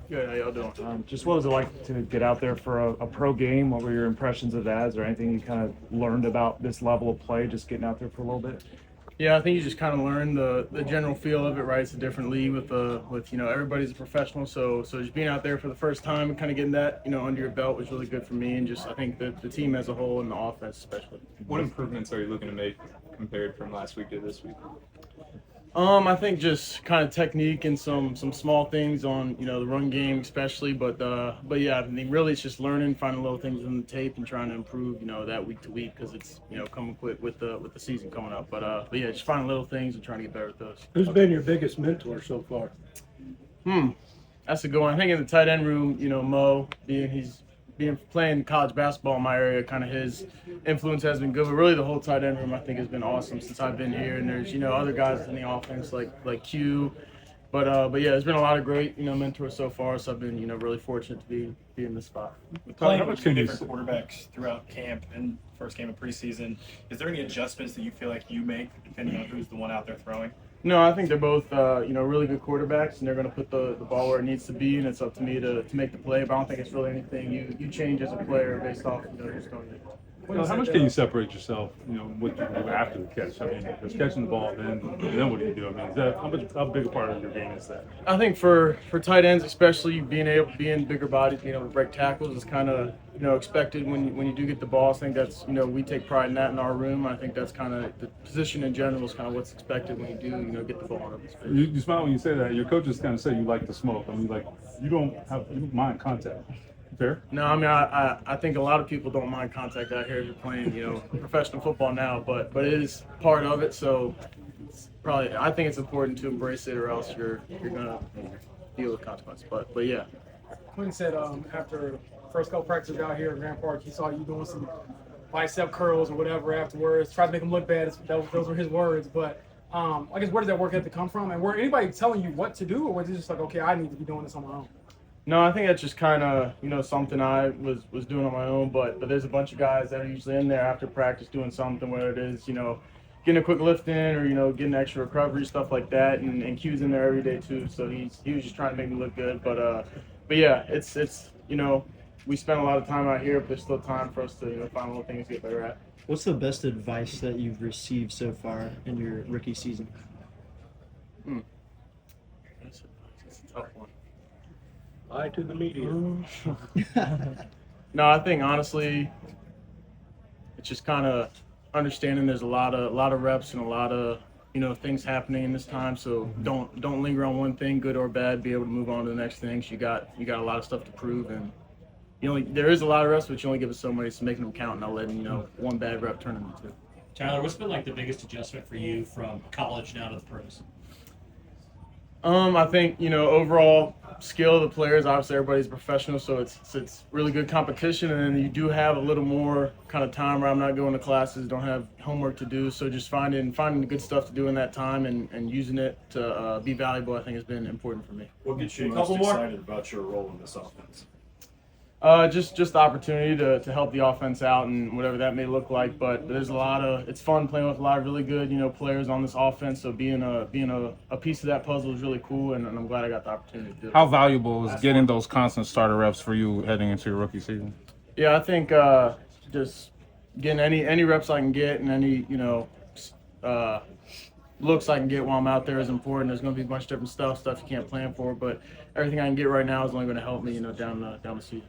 Good. How y'all doing? Just what was it like to get out there for a pro game? What were your impressions of that? Is there anything you kind of learned about this level of play just getting out there for a little bit? Yeah, I think you just kind of learn the general feel of it, right? It's a different league with everybody's a professional, so just being out there for the first time and kind of getting that under your belt was really good for me, and just I think the team as a whole and the offense especially. What improvements are you looking to make compared from last week to this week? I think just kind of technique and some small things on the run game especially, but yeah, I mean really it's just learning, finding little things in the tape and trying to improve that week to week because it's coming quick with the season coming up. But yeah, just finding little things and trying to get better at those. Who's been your biggest mentor so far? That's a good one. I think in the tight end room, Mo he's playing college basketball in my area, kind of his influence has been good. But really, the whole tight end room I think has been awesome since I've been here. And there's other guys in the offense like Q, but yeah, there's been a lot of great mentors so far. So I've been really fortunate to be in this spot. Playing with two different quarterbacks throughout camp and first game of preseason, is there any adjustments that you feel like you make depending on who's the one out there throwing? No, I think they're both really good quarterbacks, and they're going to put the ball where it needs to be, and it's up to me to make the play. But I don't think it's really anything you change as a player based off who's going to. How much can you separate yourself, what you do after the catch? I mean, if it's catching the ball, then what do you do? I mean, is that how big a part of your game is that? I think for tight ends, especially being bigger bodies, being able to break tackles is kind of expected when you do get the ball. I think that's we take pride in that in our room. I think that's kind of the position in general is kind of what's expected when you do get the ball in open space. You smile when you say that. Your coaches kind of say you like to smoke. I mean, you don't mind contact. Fair? No, I mean I think a lot of people don't mind contact out here if you're playing professional football now, but it is part of it. So I think it's important to embrace it, or else you're gonna deal with consequences. But yeah. Quinn said after first couple practices out here at Grand Park, he saw you doing some bicep curls or whatever afterwards. Tried to make him look bad. Those were his words. But I guess where does that work have to come from? And were anybody telling you what to do, or was it just like, okay, I need to be doing this on my own? No, I think that's just kind of something I was doing on my own. But there's a bunch of guys that are usually in there after practice doing something, whether it is getting a quick lift in or getting extra recovery, stuff like that. And Q's in there every day too. So he was just trying to make me look good. But yeah, it's we spend a lot of time out here, but there's still time for us to find little things to get better at. What's the best advice that you've received so far in your rookie season? That's a tough one. Lie to the media. No, I think honestly, it's just kind of understanding there's a lot of reps and a lot of things happening in this time. So don't linger on one thing, good or bad. Be able to move on to the next thing. So you got a lot of stuff to prove, and there is a lot of reps, but you only give us so many. So making them count, and not letting one bad rep turn into two. Tyler, what's been like the biggest adjustment for you from college now to the pros? I think overall skill of the players. Obviously, everybody's professional, so it's really good competition, and then you do have a little more kind of time where I'm not going to classes, don't have homework to do. So just finding the good stuff to do in that time and using it to be valuable, I think, has been important for me. What gets you most excited about your role in this offense? Just the opportunity to help the offense out and whatever that may look like. But there's it's fun playing with a lot of really good players on this offense. So being a piece of that puzzle is really cool, and I'm glad I got the opportunity to do it. How valuable is getting those constant starter reps for you heading into your rookie season? Yeah, I think just getting any reps I can get and any looks I can get while I'm out there is important. There's going to be a bunch of different stuff you can't plan for, but everything I can get right now is only going to help me down the season.